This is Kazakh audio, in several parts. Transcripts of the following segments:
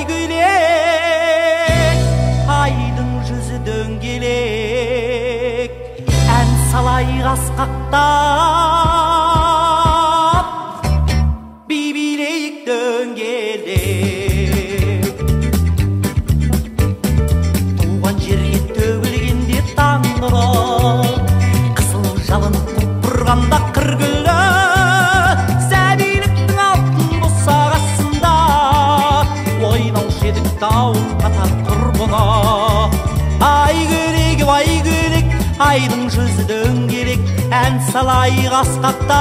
gülek, aydın жүзі дөңгелек, ән салайық асқақтап, би билейік дөңгелек. Туған жерге төгілгенде таң нұры, қызыл жалын құлпырғанда қыр гүлі, сәбиліктің алтын босағасында ойнаушы едік дауыл қатар құрбыны. Ай гүлек, айдың жүзі дөңгелек, ән салайық асқақтап,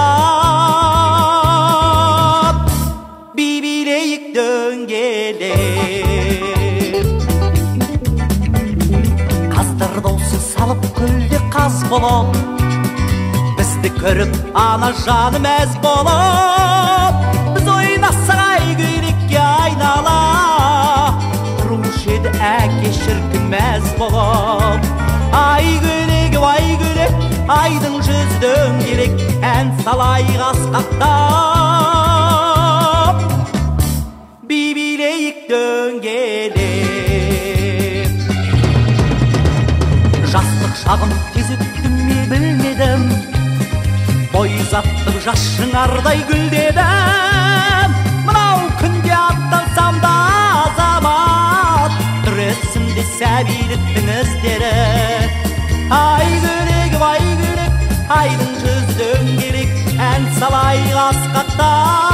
би билейік дөңгелек. Қаздар даусы салып көлде қаз болып, бізді көріп ана жаны мәз болып, біз ойнасақ ай гүлекке айнала, тұрушы еді әке шіркін мәз болып. Ай гүлек, айдың жүзі дөңгелек, ән салайық асқақтап, би билейік дөңгелек. Жастық шағым тез өтті ме білмедім, бой ұзаттым жас шыңардай гүлдедім. Мынау күнде аттансам да азамат, түресімде сәбиліктің іздері. Ай гүлек, айдың жүзі дөңгелек, ән салайық асқақтап.